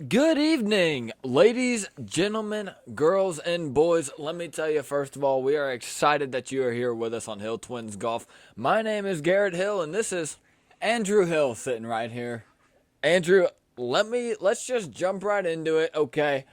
Good evening, ladies, gentlemen, girls, and boys. Let me tell you, first of all, we are excited that you are here with us on Hill Twins Golf. My name is Garrett Hill, and this is Andrew Hill sitting right here. Andrew. Let's just jump right into it, okay?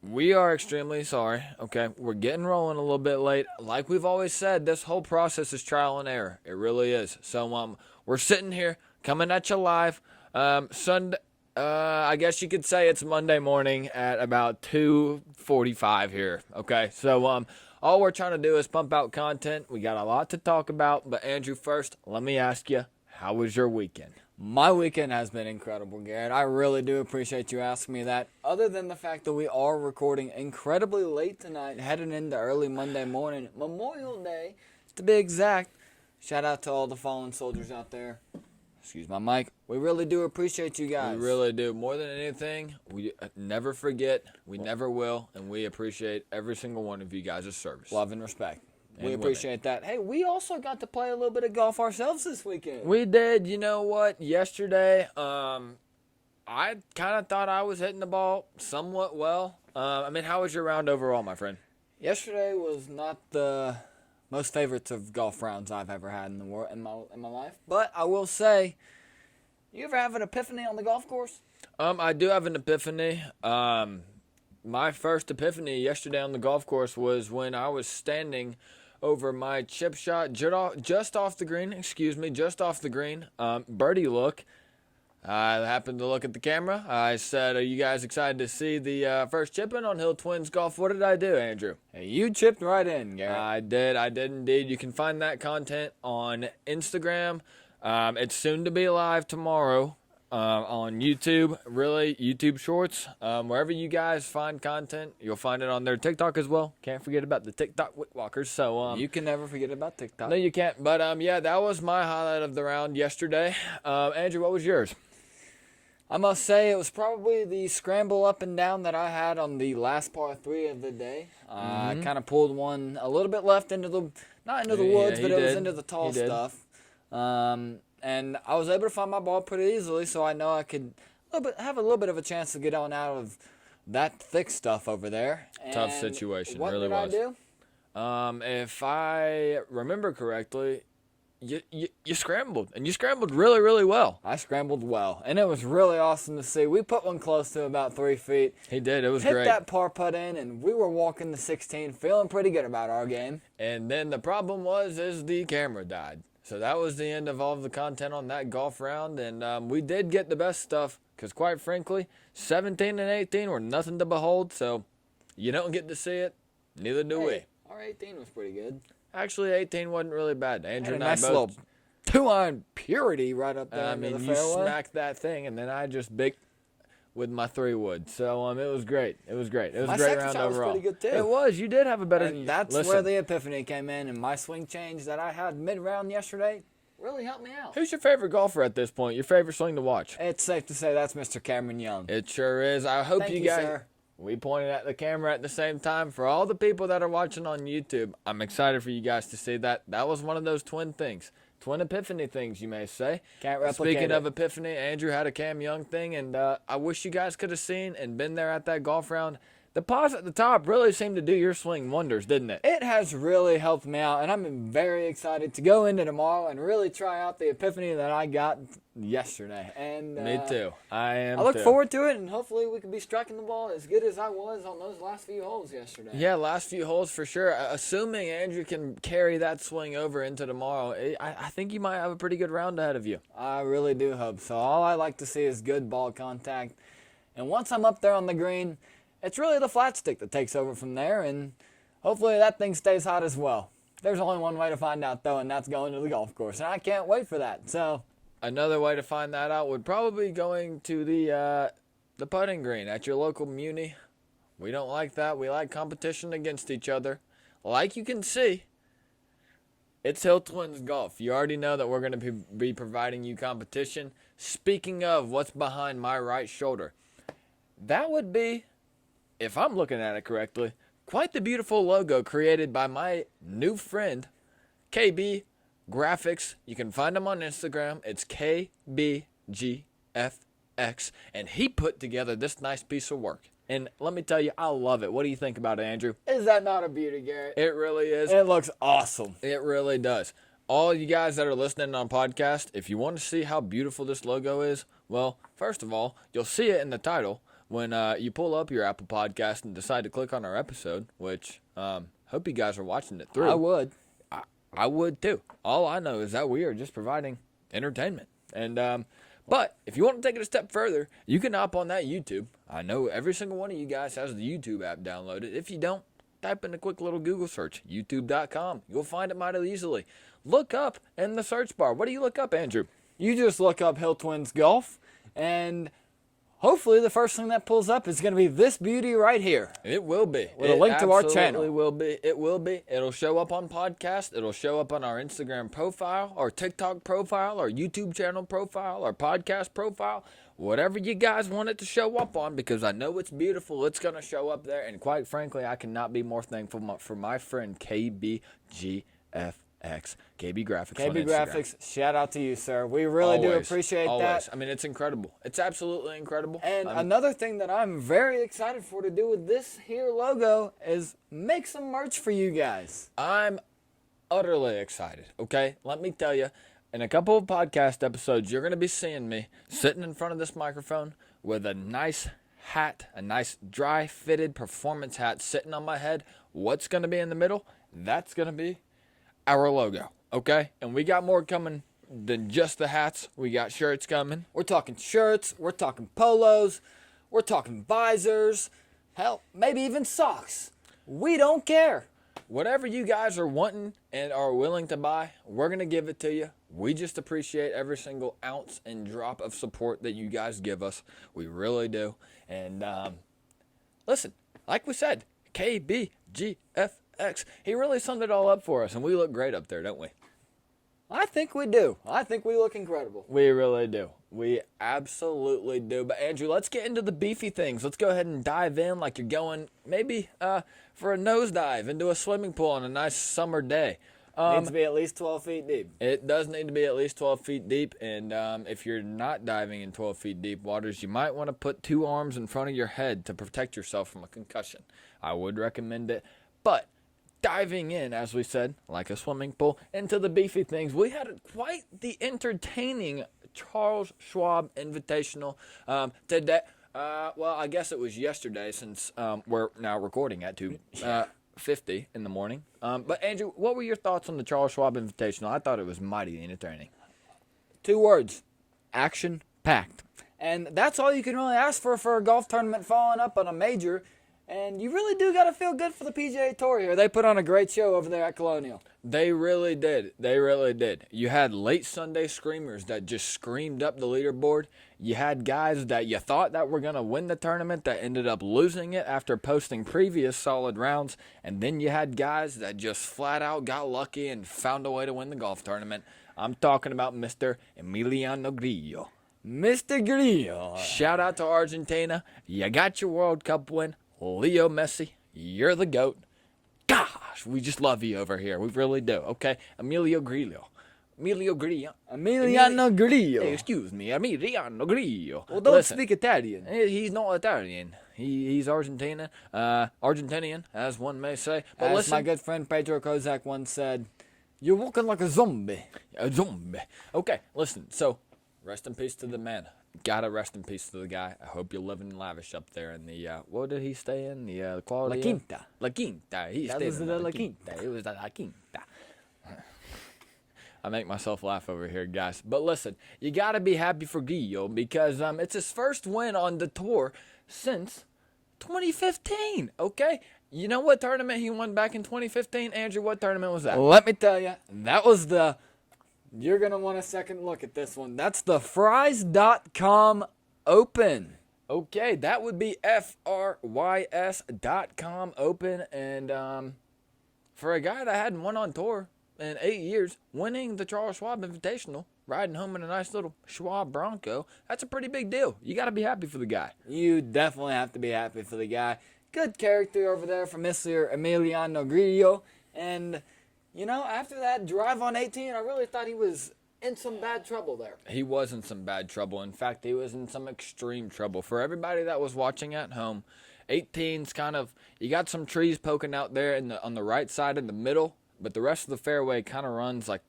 We are extremely sorry, okay? We're getting rolling a little bit late. Like we've always said, this whole process is trial and error. It really is. So, we're sitting here coming at you live. Sunday. I guess you could say it's Monday morning at about 2:45 here. Okay, so all we're trying to do is pump out content. We got a lot to talk about, but Andrew, first, let me ask you, how was your weekend? My weekend has been incredible, Garrett. I really do appreciate you asking me that. Other than the fact that we are recording incredibly late tonight, heading into early Monday morning, Memorial Day, to be exact. Shout out to all the fallen soldiers out there. Excuse my mic. We really do appreciate you guys. We really do. More than anything, we never forget, we never will, and we appreciate every single one of you guys' service. Love and respect. And We appreciate that. Hey, we also got to play a little bit of golf ourselves this weekend. We did. You know what? Yesterday, I kind of thought I was hitting the ball somewhat well. How was your round overall, my friend? Yesterday was not the most favorites of golf rounds I've ever had in the world in my life, but I will say, you ever have an epiphany on the golf course? I do have an epiphany. My first epiphany yesterday on the golf course was when I was standing over my chip shot just off the green. Birdie look. I happened to look at the camera. I said, "Are you guys excited to see the first chip in on Hill Twins Golf?" What did I do, Andrew? Hey, you chipped right in, Garrett. I did indeed. You can find that content on Instagram. It's soon to be live tomorrow on YouTube. Really, YouTube Shorts. Wherever you guys find content, you'll find it on their TikTok as well. Can't forget about the TikTok Wickwalkers. So you can never forget about TikTok. no, you can't. But yeah, that was my highlight of the round yesterday. Andrew, what was yours? I must say it was probably the scramble up and down that I had on the last par 3 of the day. I kind of pulled one a little bit left into the, not into the woods, but it was into the tall stuff. And I was able to find my ball pretty easily, so I know I could have a little bit of a chance to get on out of that thick stuff over there. Tough And situation, what really did was. I do? If I remember correctly, you scrambled, and you scrambled really, really well. I scrambled well, and it was really awesome to see. We put one close to about 3 feet. He did. It was Hit great. that par putt in, and we were walking the 16, feeling pretty good about our game. And then the problem is the camera died. So that was the end of all of the content on that golf round. And we did get the best stuff because, quite frankly, 17 and 18 were nothing to behold. So you don't get to see it. Neither do we. Our 18 was pretty good. Actually, 18 wasn't really bad. Andrew Had and a I nice both. little 2-iron purity right up there in the You fairway. smacked that thing, and then I just big with my 3-wood. So it was great. It was great. It was My a great second round shot was overall. pretty good, too. It was. You did have a better. And that's Listen, where the epiphany came in, and my swing change that I had mid-round yesterday really helped me out. Who's your favorite golfer at this point? Your favorite swing to watch? It's safe to say that's Mr. Cameron Young. It sure is. I hope Thank you you, guys. sir. We pointed at the camera at the same time. For all the people that are watching on YouTube, I'm excited for you guys to see that. That was one of those twin epiphany things, you may say. Can't replicate Speaking it. of epiphany, Andrew had a Cam Young thing, and I wish you guys could have seen and been there at that golf round. The pause at the top really seemed to do your swing wonders, didn't it? It has really helped me out, and I'm very excited to go into tomorrow and really try out the epiphany that I got yesterday. And Me too. I look too. forward to it, and hopefully we can be striking the ball as good as I was on those last few holes yesterday. Yeah, last few holes for sure. Assuming Andrew can carry that swing over into tomorrow, I think you might have a pretty good round ahead of you. I really do hope so. All I like to see is good ball contact. And once I'm up there on the green, it's really the flat stick that takes over from there, and hopefully that thing stays hot as well. There's only one way to find out, though, and that's going to the golf course, and I can't wait for that. So Another way to find that out would probably be going to the putting green at your local muni. We don't like that. We like competition against each other. Like you can see, it's Hill Twins Golf. You already know that we're going to be providing you competition. Speaking of what's behind my right shoulder, that would be, if I'm looking at it correctly, quite the beautiful logo created by my new friend, KB Graphics. You can find him on Instagram. It's KBGFX. GFX, and he put together this nice piece of work. And let me tell you, I love it. What do you think about it, Andrew? Is that not a beauty, Garrett? It really is. It looks awesome. It really does. All you guys that are listening on podcast, if you want to see how beautiful this logo is, well, first of all, you'll see it in the title when you pull up your Apple Podcast and decide to click on our episode, which hope you guys are watching it through. I would. I would too. All I know is that we are just providing entertainment. And but if you want to take it a step further, you can hop on that YouTube. I know every single one of you guys has the YouTube app downloaded. If you don't, type in a quick little Google search, youtube.com. You'll find it mighty easily. Look up in the search bar. What do you look up, Andrew? You just look up HillTwinsGolf, and hopefully the first thing that pulls up is going to be this beauty right here. It will be. With a link to our channel. It will be. It will be. It'll show up on podcast. It'll show up on our Instagram profile, our TikTok profile, our YouTube channel profile, our podcast profile. Whatever you guys want it to show up on, because I know it's beautiful. It's going to show up there. And quite frankly, I cannot be more thankful for my friend KBGFX. KB Graphics. KB Graphics, shout out to you, sir. We really do appreciate that. I mean, it's incredible. It's absolutely incredible. And another thing that I'm very excited for to do with this here logo is make some merch for you guys. I'm utterly excited, okay? Let me tell you, in a couple of podcast episodes, you're going to be seeing me sitting in front of this microphone with a nice hat, a nice dry-fitted performance hat sitting on my head. What's going to be in the middle? That's going to be our logo, okay? And we got more coming than just the hats. We got shirts coming. We're talking shirts, we're talking polos, we're talking visors, hell, maybe even socks. We don't care. Whatever you guys are wanting and are willing to buy, we're going to give it to you. We just appreciate every single ounce and drop of support that you guys give us. We really do. And listen, like we said, KBGFX. He really summed it all up for us, and we look great up there, don't we? I think we do. I think we look incredible. We really do. We absolutely do. But Andrew, let's get into the beefy things. Let's go ahead and dive in like you're going maybe for a nosedive into a swimming pool on a nice summer day. Needs to be at least 12 feet deep. It does need to be at least 12 feet deep. And if you're not diving in 12 feet deep waters, you might want to put 2 arms in front of your head to protect yourself from a concussion. I would recommend it. But diving in, as we said, like a swimming pool, into the beefy things, we had quite the entertaining Charles Schwab Invitational today. Well, I guess it was yesterday since we're now recording at 2:50 in the morning. But Andrew, what were your thoughts on the Charles Schwab Invitational? I thought it was mighty entertaining. 2 words, action-packed. And that's all you can really ask for a golf tournament following up on a major. And you really do got to feel good for the PGA Tour here. They put on a great show over there at Colonial. They really did. They really did. You had late Sunday screamers that just screamed up the leaderboard. You had guys that you thought that were going to win the tournament that ended up losing it after posting previous solid rounds. And then you had guys that just flat out got lucky and found a way to win the golf tournament. I'm talking about Mr. Emiliano Grillo. Mr. Grillo. Shout out to Argentina. You got your World Cup win. Leo Messi, you're the GOAT. Gosh, we just love you over here. We really do. Okay, Emiliano Grillo. Emiliano Grillo. Excuse me, Emiliano Grillo. Well, don't speak Italian. He's not Italian. He's Argentinian. Argentinian, as one may say. But as listen, my good friend Pedro Kozak once said, you're walking like a zombie. A zombie. Okay, listen. So, rest in peace to the man. Gotta rest in peace to the guy. I hope you're living lavish up there in the, what did he stay in? The quality? La Quinta. La Quinta. He that stayed was in the La La Quinta. Quinta. It was the La Quinta. I make myself laugh over here, guys. But listen, you gotta be happy for Grillo because it's his first win on the tour since 2015, okay? You know what tournament he won back in 2015? Andrew, what tournament was that? Let me tell you, that was the... You're going to want a second look at this one. That's the Frys.com Open. Okay, that would be FRYS.com Open. And for a guy that hadn't won on tour in 8 years, winning the Charles Schwab Invitational, riding home in a nice little Schwab Bronco, that's a pretty big deal. You got to be happy for the guy. You definitely have to be happy for the guy. Good character over there from Mr. Emiliano Grillo. And... you know, after that drive on 18, I really thought he was in some bad trouble there. He was in some bad trouble. In fact, he was in some extreme trouble. For everybody that was watching at home, 18's kind of, you got some trees poking out there on the right side in the middle, but the rest of the fairway kind of runs like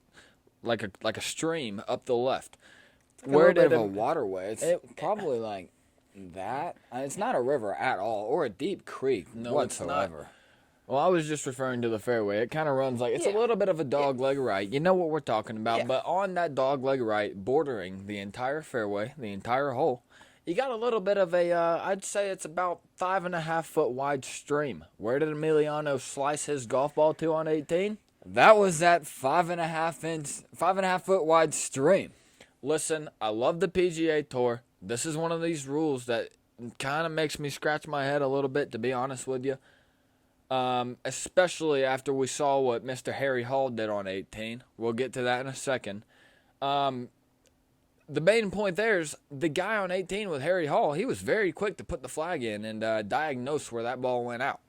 a stream up the left. Where did a waterway? It's probably like that. It's not a river at all, or a deep creek whatsoever. It's not. Well, I was just referring to the fairway. It kind of runs like, it's a little bit of a dogleg right. You know what we're talking about. Yeah. But on that dogleg right, bordering the entire fairway, the entire hole, you got a little bit of a, I'd say it's about 5.5 foot wide stream. Where did Emiliano slice his golf ball to on 18? That was that 5.5 foot wide stream. Listen, I love the PGA Tour. This is one of these rules that kind of makes me scratch my head a little bit, to be honest with you. Especially after we saw what Mr. Harry Hall did on 18. We'll get to that in a second. The main point there is the guy on 18 with Harry Hall, he was very quick to put the flag in and diagnose where that ball went out.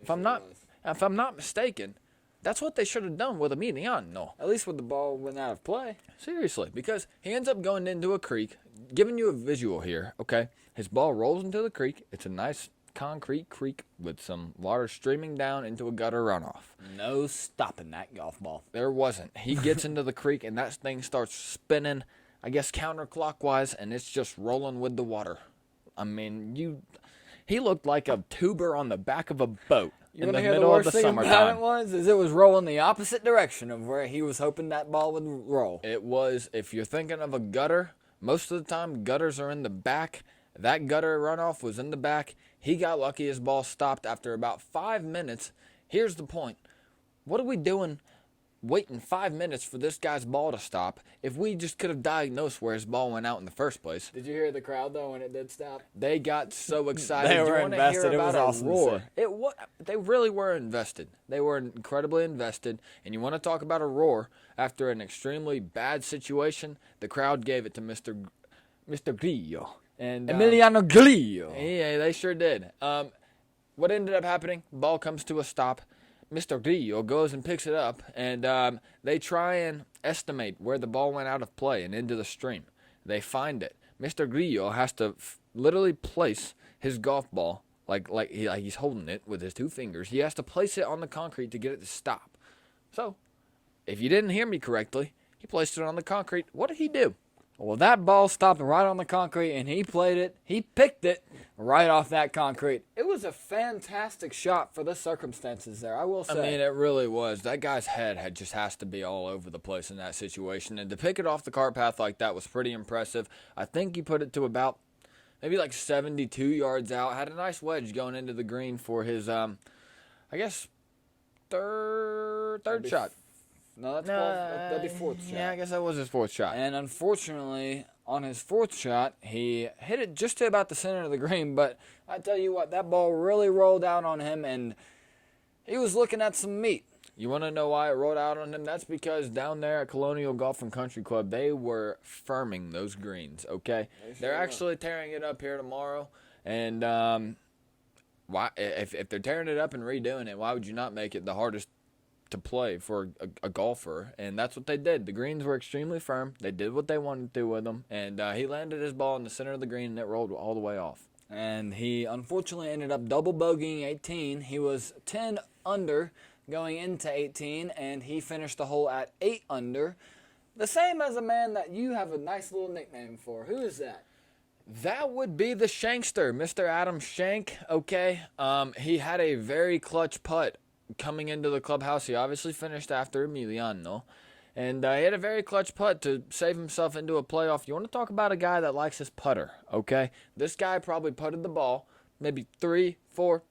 If I'm not mistaken, that's what they should have done with Emiliano. At least when the ball went out of play. Seriously, because he ends up going into a creek. Giving you a visual here, okay? His ball rolls into the creek. It's a nice concrete creek with some water streaming down into a gutter runoff. No stopping that golf ball. There wasn't. He gets into the creek and that thing starts spinning, I guess counterclockwise, and it's just rolling with the water. I mean, he looked like a tuber on the back of a boat in the middle of the summertime. It was rolling the opposite direction of where he was hoping that ball would roll. It was, if you're thinking of a gutter, most of the time gutters are in the back. That gutter runoff was in the back. He got lucky his ball stopped after about 5 minutes. Here's the point. What are we doing waiting 5 minutes for this guy's ball to stop if we just could have diagnosed where his ball went out in the first place? Did you hear the crowd, though, when it did stop? They got so excited. They were invested. It was awesome. Roar. They really were invested. They were incredibly invested. And you want to talk about a roar after an extremely bad situation? The crowd gave it to Mr. Grillo. And Emiliano Grillo. Yeah, they sure did. What ended up happening? Ball comes to a stop. Mr. Grillo goes and picks it up, and they try and estimate where the ball went out of play and into the stream. They find it. Mr. Grillo has to literally place his golf ball like he's holding it with his 2 fingers. He has to place it on the concrete to get it to stop. So, if you didn't hear me correctly, he placed it on the concrete. What did he do? Well, that ball stopped right on the concrete, and he picked it right off that concrete. It was a fantastic shot for the circumstances there, I will say. I mean, it really was. That guy's head has to be all over the place in that situation, and to pick it off the cart path like that was pretty impressive. I think he put it to about maybe like 72 yards out. Had a nice wedge going into the green for his, I guess, third shot. No, that'd be 4th shot. Yeah, I guess that was his 4th shot. And unfortunately, on his 4th shot, he hit it just to about the center of the green. But I tell you what, that ball really rolled out on him, and he was looking at some meat. You want to know why it rolled out on him? That's because down there at Colonial Golf and Country Club, they were firming those greens, okay? They're actually tearing it up here tomorrow. And why? If they're tearing it up and redoing it, why would you not make it the hardest to play for a golfer? And that's what they did. The greens were extremely firm. They did what they wanted to with them, and he landed his ball in the center of the green, and it rolled all the way off. And he unfortunately ended up double bogeying 18. He was 10 under going into 18, and he finished the hole at 8 under. The same as a man that you have a nice little nickname for. Who is that? That would be the Shankster, Mr. Adam Shank, okay? He had a very clutch putt coming into the clubhouse. He obviously finished after Emiliano, and he had a very clutch putt to save himself into a playoff. You want to talk about a guy that likes his putter, okay? This guy probably putted the ball maybe 3, 4,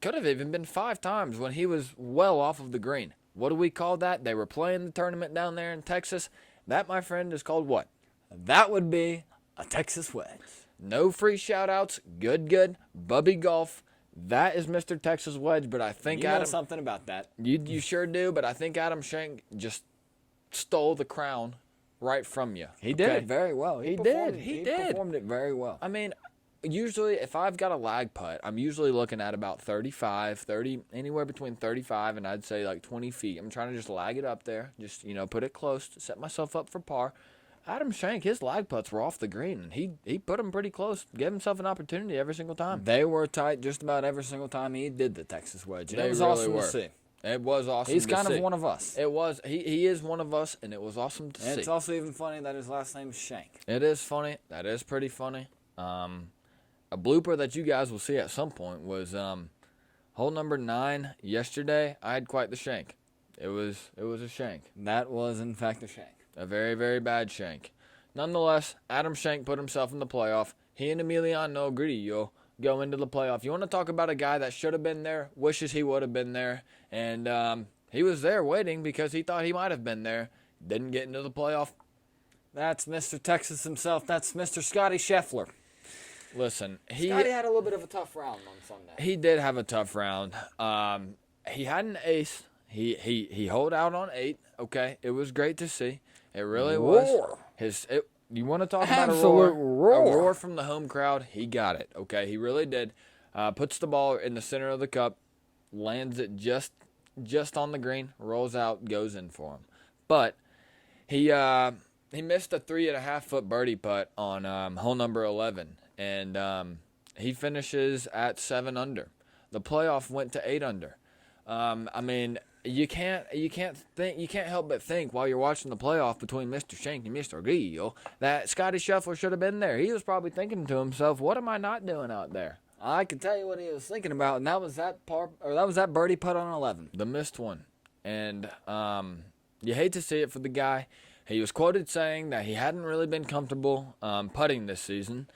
could have even been 5 times when he was well off of the green. What do we call that? They were playing the tournament down there in Texas. That, my friend, is called what? That would be a Texas wedge. No free shout-outs. Good. Bubby Golf. That is Mr. Texas Wedge, but I think you know something about that. You sure do, but I think Adam Shank just stole the crown right from you. He did it very well. He did. He performed it very well. I mean, usually if I've got a lag putt, I'm usually looking at about 30, anywhere between 35 and I'd say like 20 feet. I'm trying to just lag it up there, just, put it close to set myself up for par. Adam Schenk, his lag putts were off the green, and he put them pretty close, gave himself an opportunity every single time. They were tight just about every single time he did the Texas wedge. It was really awesome were. to see. It was awesome He's to see. kind of one of us. It was. He is one of us, and it was awesome to see. It's also even funny that his last name is Schenk. It is funny. That is pretty funny. A blooper that you guys will see at some point was hole number 9 yesterday. I had quite the shank. It was a shank. That was, in fact, a shank. A very, very bad shank. Nonetheless, Adam Schenk put himself in the playoff. He and Emiliano Grillo go into the playoff. You want to talk about a guy that should have been there, wishes he would have been there, and he was there waiting because he thought he might have been there. Didn't get into the playoff. That's Mr. Texas himself. That's Mr. Scotty Scheffler. Listen, Scotty had a little bit of a tough round on Sunday. He did have a tough round. He had an ace. He holed out on 8. Okay, it was great to see. It really was. You want to talk about Absolute roar. A roar from the home crowd? He got it. Okay, he really did. Puts the ball in the center of the cup, lands it just on the green, rolls out, goes in for him. But he missed a 3.5-foot birdie putt on hole number 11, and he finishes at 7 under. The playoff went to 8 under. I mean, you can't help but think while you're watching the playoff between Mr. Schenk and Mr. Grillo that Scotty Scheffler should have been there. He was probably thinking to himself, "What am I not doing out there?" I can tell you what he was thinking about, and that was that birdie putt on 11, the missed one. And you hate to see it for the guy. He was quoted saying that he hadn't really been comfortable putting this season.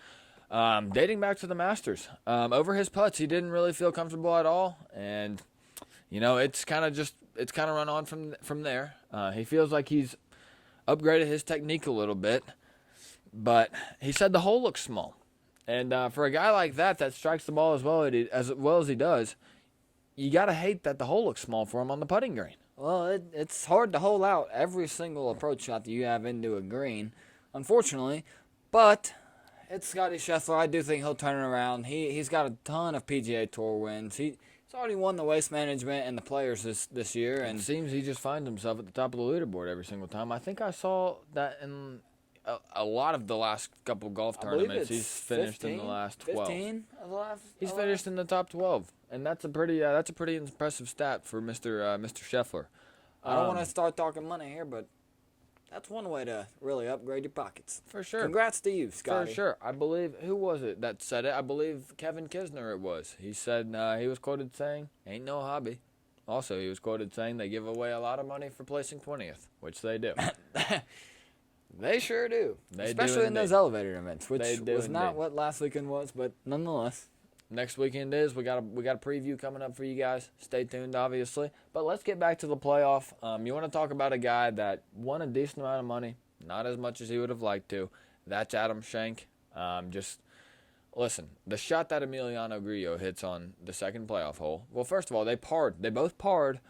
Dating back to the Masters, over his putts, he didn't really feel comfortable at all, and it's kind of run on from there. He feels like he's upgraded his technique a little bit, but he said the hole looks small, and for a guy like that strikes the ball as well as he does, you gotta hate that the hole looks small for him on the putting green. Well, it's hard to hole out every single approach shot that you have into a green, unfortunately, but it's Scotty Scheffler. I do think he'll turn it around. He's got a ton of PGA Tour wins. He's already won the Waste Management and the Players this year. And it seems he just finds himself at the top of the leaderboard every single time. I think I saw that in a lot of the last couple golf tournaments. He's finished 15, in the last 12. 15 of the last. He's finished in the top 12, and that's a pretty impressive stat for Mr. Scheffler. I don't want to start talking money here, but that's one way to really upgrade your pockets. For sure. Congrats to you, Scotty. For sure. I believe, who was it that said it? I believe Kevin Kisner it was. He said, he was quoted saying, "Ain't no hobby." Also, he was quoted saying they give away a lot of money for placing 20th, which they do. They sure do. They Especially do in those elevator events, which was not indeed. what last weekend was, but nonetheless. Next weekend is. We got a preview coming up for you guys. Stay tuned, obviously. But let's get back to the playoff. You want to talk about a guy that won a decent amount of money, not as much as he would have liked to. That's Adam Schenk. Just listen, the shot that Emiliano Grillo hits on the second playoff hole. Well, first of all, they parred. They both parred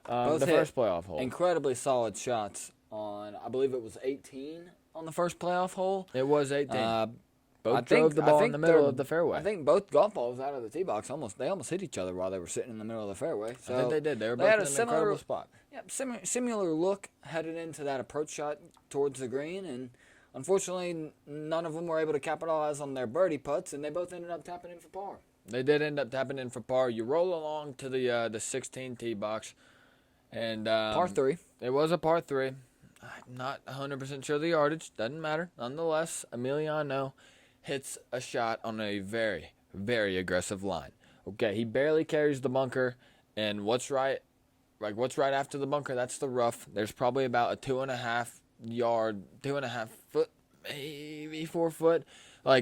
the first playoff hole. Incredibly solid shots on, I believe it was 18 on the first playoff hole. It was 18. Both drove the ball in the middle of the fairway. I think both golf balls out of the tee box almost hit each other while they were sitting in the middle of the fairway. So I think they did. They were both in an incredible spot. Yeah, similar look headed into that approach shot towards the green, and unfortunately, none of them were able to capitalize on their birdie putts, and they both ended up tapping in for par. They did end up tapping in for par. You roll along to the 16 tee box, and par 3. It was a par 3. I'm not 100% sure the yardage. Doesn't matter. Nonetheless, Emiliano hits a shot on a very, very aggressive line. Okay, he barely carries the bunker, and what's right after the bunker, that's the rough. There's probably about a 2.5 foot, maybe 4 foot,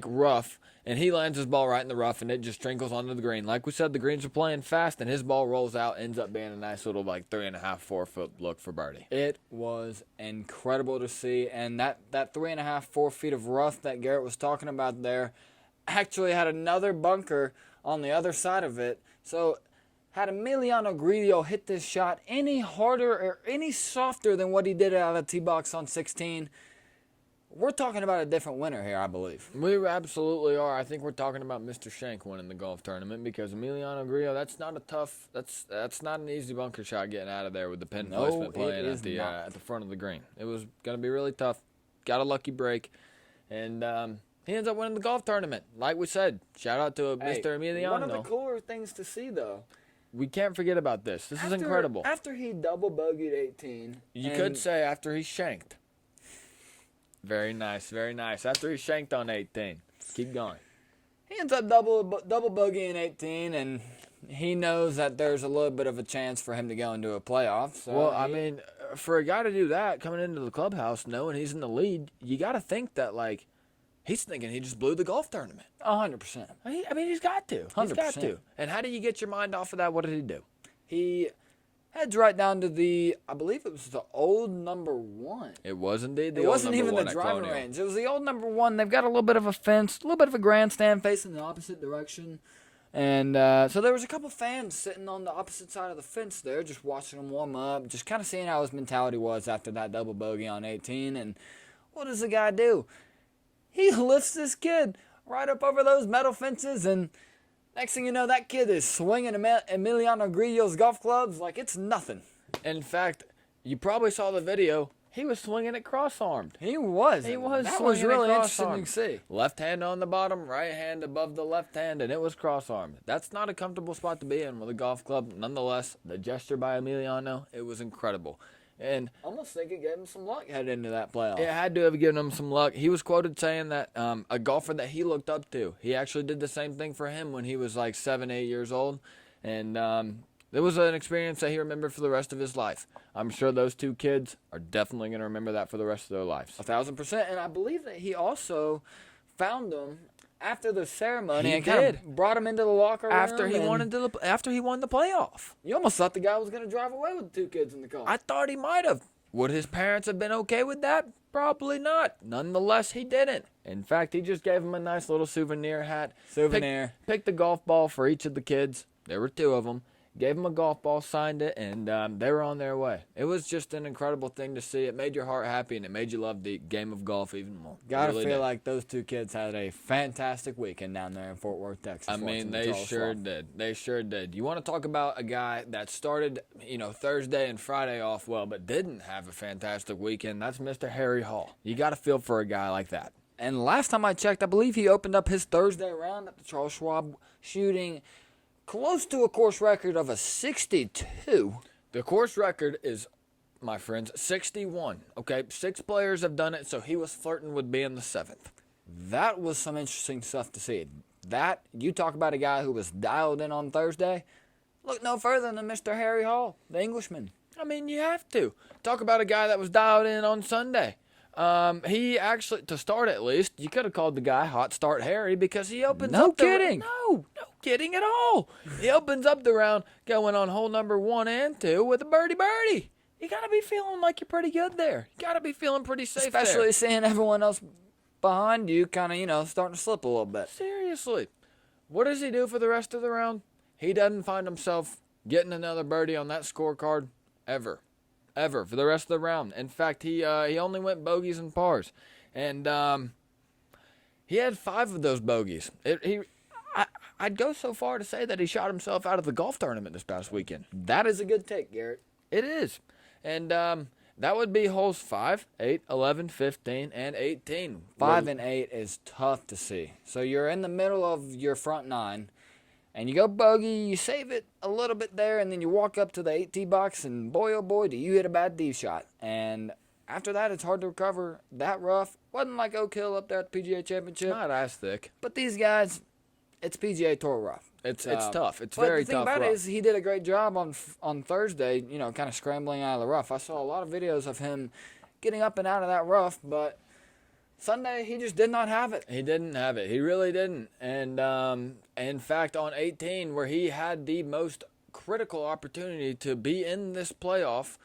rough, and he lands his ball right in the rough, and it just trinkles onto the green. Like we said, the greens are playing fast, and his ball rolls out, ends up being a nice little 3.5, 4 foot look for birdie. It was incredible to see, and that 3.5, 4 feet of rough that Garrett was talking about there actually had another bunker on the other side of it. So had Emiliano Grillo hit this shot any harder or any softer than what he did out of the tee box on 16, we're talking about a different winner here, I believe. We absolutely are. I think we're talking about Mr. Shank winning the golf tournament because Emiliano Grillo, that's not an easy bunker shot getting out of there with the pin placement playing at the front of the green. It was going to be really tough. Got a lucky break, and he ends up winning the golf tournament. Like we said, shout out to Mr. Emiliano. One of the cooler things to see, though. We can't forget about this. This is incredible. After he double bogeyed 18. You could say after he shanked. Very nice, very nice. After he shanked on 18. Keep going. He ends up double bogeying 18, and he knows that there's a little bit of a chance for him to go into a playoff. So well, I mean, for a guy to do that, coming into the clubhouse, knowing he's in the lead, you got to think that, like, he's thinking he just blew the golf tournament. 100%. I mean, he's got to. 100%. He's got to. And how do you get your mind off of that? What did he do? He heads right down to I believe it was the old number 1. It was indeed the old number 1. It wasn't even the driving range. It was the old number 1. They've got a little bit of a fence, a little bit of a grandstand facing the opposite direction. And so there was a couple fans sitting on the opposite side of the fence there, just watching him warm up, just kind of seeing how his mentality was after that double bogey on 18. And what does the guy do? He lifts this kid right up over those metal fences, and next thing you know, that kid is swinging Emiliano Grillo's golf clubs like it's nothing. In fact, you probably saw the video. He was swinging it cross-armed. He was. That was really interesting to see. Left hand on the bottom, right hand above the left hand, and it was cross-armed. That's not a comfortable spot to be in with a golf club. Nonetheless, the gesture by Emiliano, it was incredible. And almost think it gave him some luck heading into that playoff. It had to have given him some luck. He was quoted saying that a golfer that he looked up to, he actually did the same thing for him when he was like 7, 8 years old. And it was an experience that he remembered for the rest of his life. I'm sure those two kids are definitely going to remember that for the rest of their lives. 1,000%. And I believe that he also found them after the ceremony and kind of brought him into the locker room. After he won the playoff. You almost thought the guy was going to drive away with the two kids in the car. I thought he might have. Would his parents have been okay with that? Probably not. Nonetheless, he didn't. In fact, he just gave him a nice little souvenir hat. Picked the golf ball for each of the kids. There were 2 of them. Gave him a golf ball, signed it, and they were on their way. It was just an incredible thing to see. It made your heart happy, and it made you love the game of golf even more. Gotta feel like those 2 kids had a fantastic weekend down there in Fort Worth, Texas. I mean, they sure did. They sure did. You want to talk about a guy that started, Thursday and Friday off well, but didn't have a fantastic weekend? That's Mr. Harry Hall. You got to feel for a guy like that. And last time I checked, I believe he opened up his Thursday round at the Charles Schwab shooting close to a course record of a 62. The course record is, my friends, 61. Okay, 6 players have done it, so he was flirting with being the 7th. That was some interesting stuff to see. That, you talk about a guy who was dialed in on Thursday, look no further than Mr. Harry Hall, the Englishman. I mean, you have to. Talk about a guy that was dialed in on Sunday. He actually, to start at least, you could have called the guy Hot Start Harry because he opens up No kidding at all. He opens up the round going on hole number 1 and 2 with a birdie. You got to be feeling like you're pretty good there. You got to be feeling pretty safe Especially seeing everyone else behind you kind of, starting to slip a little bit. Seriously. What does he do for the rest of the round? He doesn't find himself getting another birdie on that scorecard ever for the rest of the round. In fact, he only went bogeys and pars, and he had 5 of those bogeys. I'd go so far to say that he shot himself out of the golf tournament this past weekend. That is a good take, Garrett. It is, and that would be holes 5, 8, 11, 15, and 18. 5 and 8 is tough to see. So you're in the middle of your front 9. And you go bogey, you save it a little bit there, and then you walk up to the 8 tee box, and boy, oh boy, do you hit a bad tee shot. And after that, it's hard to recover. That rough wasn't like Oak Hill up there at the PGA Championship. Not as thick. But these guys, it's PGA Tour rough. It's tough. It's very tough. The thing about it is he did a great job on Thursday, kind of scrambling out of the rough. I saw a lot of videos of him getting up and out of that rough, but Sunday, he just did not have it. He didn't have it. He really didn't. And in fact, on 18, where he had the most critical opportunity to be in this playoff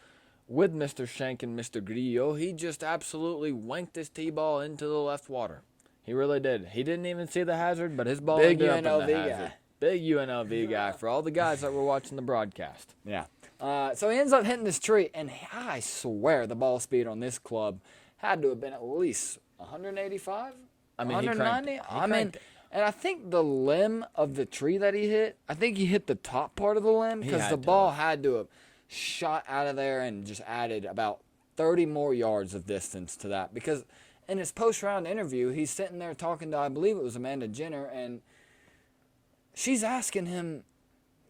with Mr. Shank and Mr. Grillo, he just absolutely wanked his tee ball into the left water. He really did. He didn't even see the hazard, but his ball ended up in the hazard. Big UNLV guy for all the guys that were watching the broadcast. Yeah. So he ends up hitting this tree, and I swear the ball speed on this club had to have been at least 185? I mean, 190? I mean, and I think the limb of the tree that he hit, I think he hit the top part of the limb because the ball had to have shot out of there and just added about 30 more yards of distance to that. Because in his post-round interview, he's sitting there talking to, I believe it was Amanda Jenner, and she's asking him,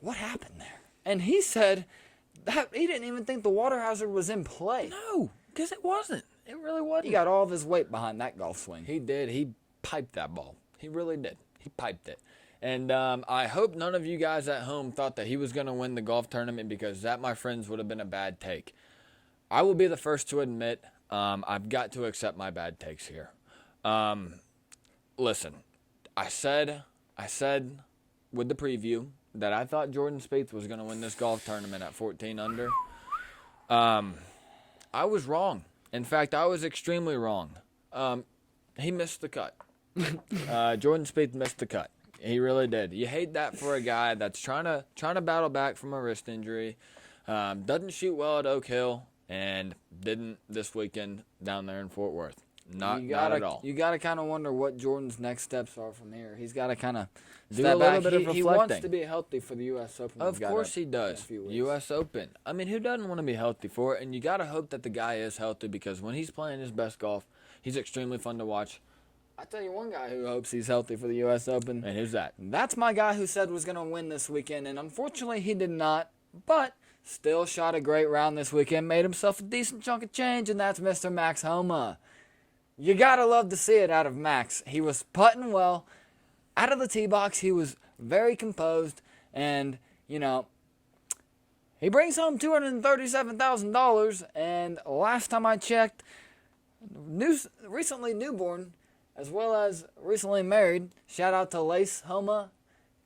what happened there? And he said that he didn't even think the water hazard was in play. No, because it wasn't. It really wasn't. He got all of his weight behind that golf swing. He did. He piped that ball. He really did. He piped it. And I hope none of you guys at home thought that he was going to win the golf tournament, because that, my friends, would have been a bad take. I will be the first to admit I've got to accept my bad takes here. Listen, I said with the preview that I thought Jordan Spieth was going to win this golf tournament at 14 under. I was wrong. In fact, I was extremely wrong. He missed the cut. Jordan Spieth missed the cut. He really did. You hate that for a guy that's trying to battle back from a wrist injury, doesn't shoot well at Oak Hill, and didn't this weekend down there in Fort Worth. Not at all. You got to kind of wonder what Jordan's next steps are from here. He's got to kind of do a little bit of reflecting. He wants to be healthy for the U.S. Open. Of course he does. U.S. Open. I mean, who doesn't want to be healthy for it? And you got to hope that the guy is healthy, because when he's playing his best golf, he's extremely fun to watch. I tell you one guy who hopes he's healthy for the U.S. Open. And who's that? That's my guy who said was going to win this weekend, and unfortunately he did not, but still shot a great round this weekend, made himself a decent chunk of change, and that's Mr. Max Homa. You got to love to see it out of Max. He was putting well. Out of the tee box, he was very composed, and, you know, he brings home $237,000, and last time I checked, recently newborn, as well as recently married. Shout out to Lace Homa,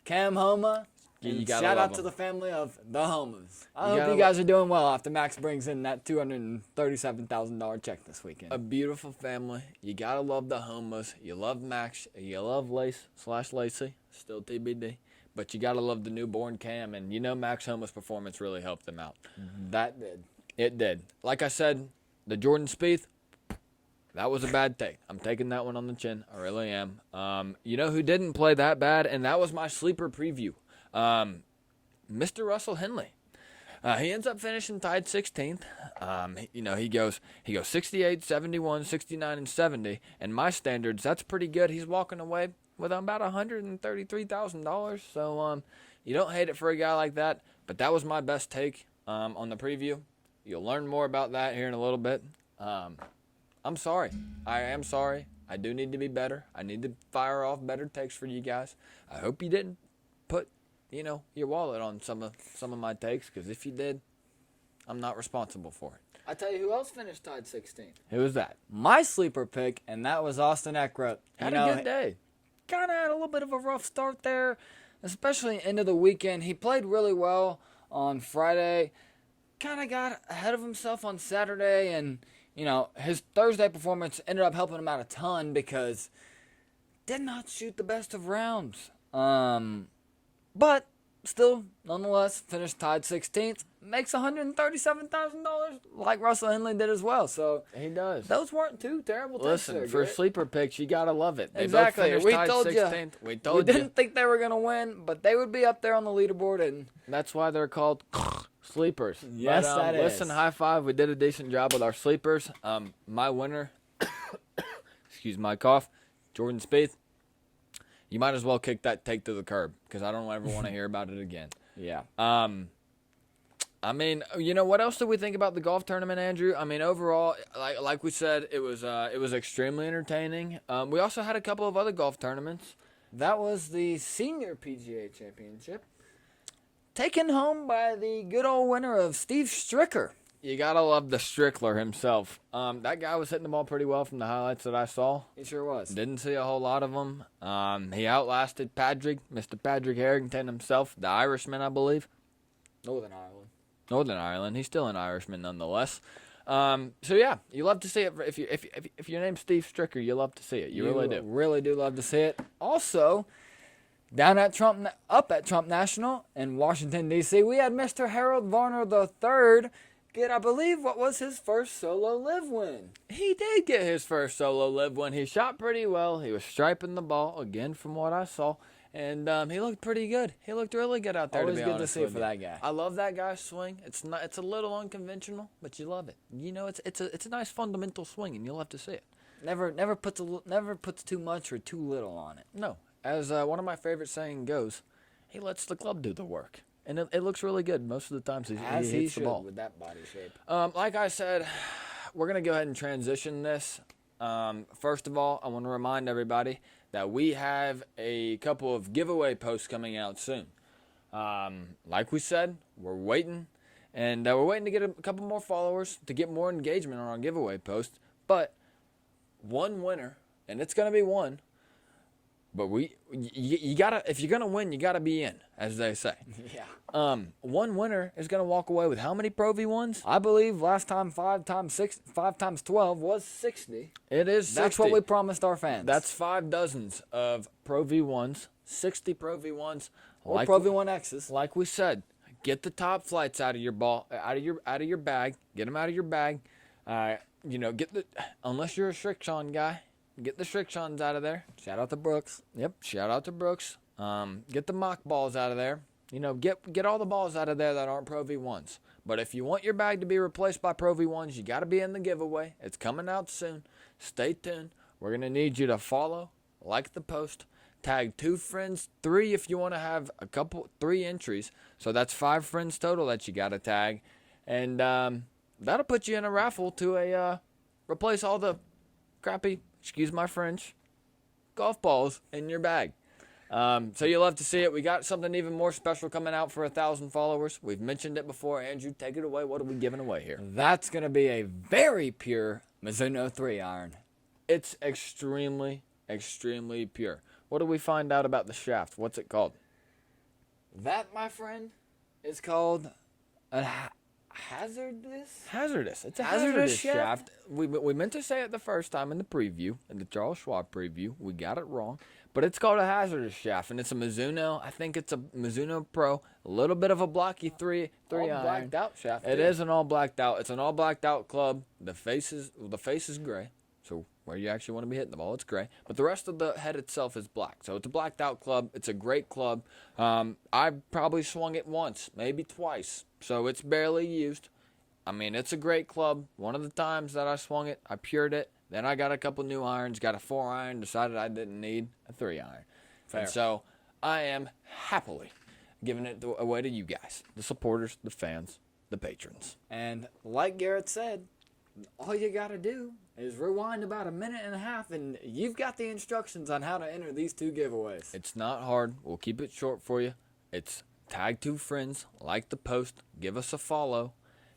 Cam Homa, and shout out to the family of the Homas. I hope you guys are doing well after Max brings in that $237,000 check this weekend. A beautiful family. You gotta love the Homas. You love Max. You love Lace/Lacey. Still TBD. But you gotta love the newborn Cam, and you know Max Homa's performance really helped them out. That did. It did. Like I said, the Jordan Spieth, that was a bad take. I'm taking that one on the chin. I really am. You know who didn't play that bad? And that was my sleeper preview. Mr. Russell Henley. He ends up finishing tied 16th. He goes 68, 71, 69, and 70. And my standards, that's pretty good. He's walking away with about $133,000. So you don't hate it for a guy like that. But that was my best take on the preview. You'll learn more about that here in a little bit. I'm sorry. I am sorry. I do need to be better. I need to fire off better takes for you guys. I hope you didn't put, your wallet on some of my takes, because if you did, I'm not responsible for it. I tell you who else finished tied 16th. Who was that? My sleeper pick, and that was Austin Eckroat. Had a good day. Kind of had a little bit of a rough start there, especially into the weekend. He played really well on Friday. Kind of got ahead of himself on Saturday, and his Thursday performance ended up helping him out a ton because did not shoot the best of rounds. But still, nonetheless, finished tied 16th. Makes $137,000 like Russell Henley did as well. So he does. Those weren't two terrible takes. Listen, there, for Garrett. Sleeper picks, you got to love it. They exactly. both finished tied 16th. We told you. We didn't think they were going to win, but they would be up there on the leaderboard. And that's why they're called sleepers. Yes, that is. Listen, high five. We did a decent job with our sleepers. My winner, excuse my cough, Jordan Spieth. You might as well kick that take to the curb, because I don't ever want to hear about it again. Yeah. What else did we think about the golf tournament, Andrew? I mean, overall, like we said, it was extremely entertaining. We also had a couple of other golf tournaments. That was the Senior PGA Championship, taken home by the good old winner of Steve Stricker. You gotta love the Strickler himself. That guy was hitting the ball pretty well from the highlights that I saw. He sure was. Didn't see a whole lot of them. He outlasted Mr. Patrick Harrington himself, the Irishman, I believe. Northern Ireland. Northern Ireland. He's still an Irishman nonetheless. So yeah, you love to see it. If your name's Steve Stricker, you love to see it. You really do. Really do love to see it. Also, up at Trump National in Washington D.C., we had Mr. Harold Varner III get, I believe, what was his first solo live win. He did get his first solo live win. He shot pretty well. He was striping the ball, again, from what I saw. And he looked pretty good. He looked really good out there, Always to be good to honest see with for you. that guy. I love that guy's swing. It's a little unconventional, but you love it. You know, it's a nice fundamental swing, and you'll have to see it. Never puts too much or too little on it. No. As one of my favorite saying goes, he lets the club do the work. And it looks really good most of the times he hits the ball. With that body shape. Like I said, we're going to go ahead and transition this. First of all, I want to remind everybody that we have a couple of giveaway posts coming out soon. Like we said, we're waiting. And we're waiting to get a couple more followers to get more engagement on our giveaway post. But one winner, and it's going to be one. But you gotta, if you're gonna win, you gotta be in, as they say. Yeah. One winner is gonna walk away with how many Pro V1s? I believe last time 5 times 12 was 60. It is 60. That's what we promised our fans. That's 5 dozens of Pro V1s, 60 Pro V1s, or Pro V1 X's. Like we said, get the top flights out of your ball, out of your bag. Get them out of your bag. Unless you're a Shrixon guy. Get the Shrixons out of there. Shout out to Brooks. Yep, shout out to Brooks. Get the mock balls out of there. Get all the balls out of there that aren't Pro V1s. But if you want your bag to be replaced by Pro V1s, you got to be in the giveaway. It's coming out soon. Stay tuned. We're going to need you to follow, like the post, tag 2 friends, 3 if you want to have 3 entries. So that's 5 friends total that you got to tag. And that'll put you in a raffle to replace all the crappy, excuse my French, golf balls in your bag. So you'll love to see it. We got something even more special coming out for 1,000 followers. We've mentioned it before. Andrew, take it away. What are we giving away here? That's going to be a very pure Mizuno 3-iron. It's extremely, extremely pure. What do we find out about the shaft? What's it called? That, my friend, is called a hazardous. It's a hazardous shaft. We meant to say it the first time in the preview, in the Charles Schwab preview. We got it wrong. But it's called a hazardous shaft, and it's a Mizuno. I think it's a Mizuno Pro. A little bit of a blocky 3 all iron. blacked out shaft. It is an all blacked out. It's an all blacked out club. The face is gray. So where you actually want to be hitting the ball, it's gray. But the rest of the head itself is black. So it's a blacked out club. It's a great club. I probably swung it once, maybe twice. So it's barely used. I mean, it's a great club. One of the times that I swung it, I pured it. Then I got a couple new irons, got a 4-iron, decided I didn't need a 3-iron. Fair. And so I am happily giving it away to you guys, the supporters, the fans, the patrons. And like Garrett said, all you got to do is rewind about 1.5 minutes, and you've got the instructions on how to enter these 2 giveaways. It's not hard. We'll keep it short for you. It's tag 2 friends, like the post, give us a follow,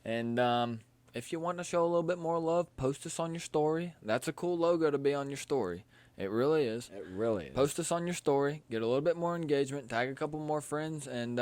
and if you want to show a little bit more love, post us on your story. That's a cool logo to be on your story. It really is. It really is. Post us on your story, get a little bit more engagement, tag a couple more friends, and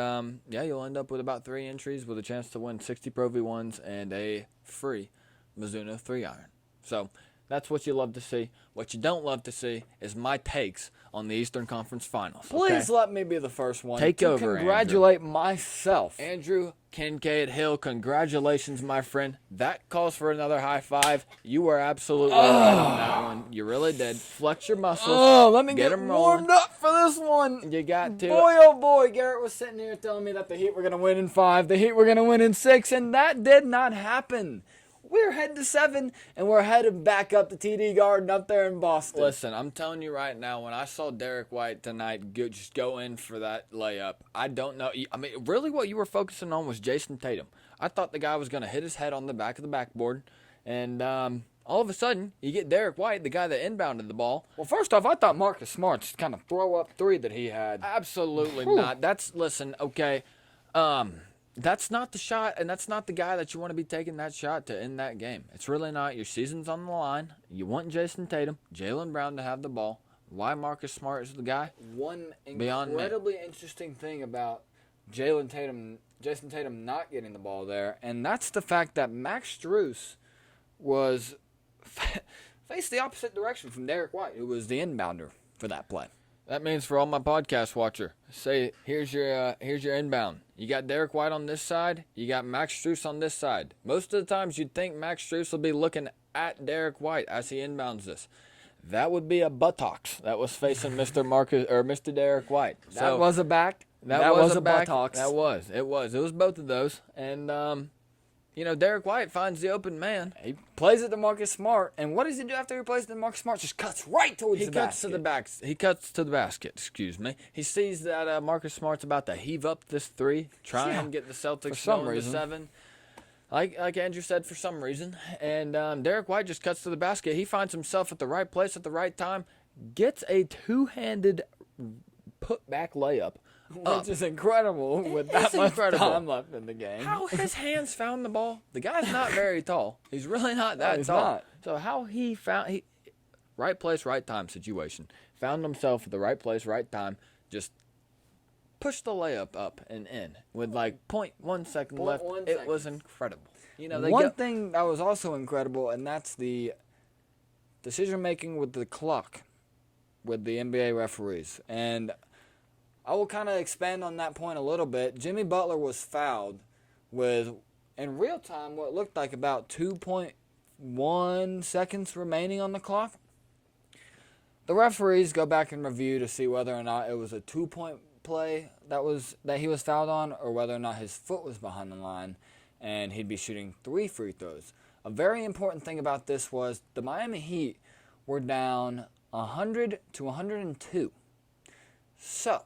you'll end up with about 3 entries with a chance to win 60 Pro V1s and a free Mizuno 3-iron. So that's what you love to see. What you don't love to see is my takes on the Eastern Conference Finals. Please let me be the first one Take to over, congratulate myself. Andrew Kincaid Hill, congratulations, my friend. That calls for another high five. You were absolutely right on that one. You really did. Flex your muscles. Let me get 'em warmed up for this one. You got to. Boy, oh boy, Garrett was sitting here telling me that the Heat were going to win in 5, the Heat were going to win in 6, and that did not happen. We're heading to 7, and we're headed back up to TD Garden up there in Boston. Listen, I'm telling you right now, when I saw Derek White tonight just go in for that layup, I don't know. I mean, really what you were focusing on was Jason Tatum. I thought the guy was going to hit his head on the back of the backboard, and all of a sudden, you get Derek White, the guy that inbounded the ball. Well, first off, I thought Marcus Smart's kind of throw-up 3 that he had. Absolutely not. Listen, okay, that's not the shot, and that's not the guy that you want to be taking that shot to end that game. It's really not. Your season's on the line. You want Jason Tatum, Jaylen Brown to have the ball. Why Marcus Smart is the guy? One incredibly interesting thing about Jason Tatum not getting the ball there, and that's the fact that Max Strus was faced the opposite direction from Derek White, who was the inbounder for that play. That means for all my podcast watcher, say here's your inbound. You got Derek White on this side. You got Max Strus on this side. Most of the times you'd think Max Strus will be looking at Derek White as he inbounds this. That would be a buttocks that was facing Mr. Derek White. That was a back. That was a buttocks. It was both of those. And Derek White finds the open man. He plays it to Marcus Smart, and what does he do after he plays it to Marcus Smart? Just cuts right towards the basket. He cuts to the basket. Excuse me. He sees that Marcus Smart's about to heave up this three, try and get the Celtics going to 7. Like Andrew said, for some reason. And Derek White just cuts to the basket. He finds himself at the right place at the right time, gets a two-handed put-back layup. Which is incredible with that much time left in the game. How his hands found the ball. The guy's not very tall. He's really not that tall. Not. So how he found right place, right time situation. Found himself at the right place, right time. Just pushed the layup up and in with like 0.1 second left. It was incredible. One thing that was also incredible, and that's the decision making with the clock with the NBA referees. And I will kind of expand on that point a little bit. Jimmy Butler was fouled with, in real time, what looked like about 2.1 seconds remaining on the clock. The referees go back and review to see whether or not it was a 2-point play that he was fouled on, or whether or not his foot was behind the line and he'd be shooting 3 free throws. A very important thing about this was the Miami Heat were down 100 to 102. So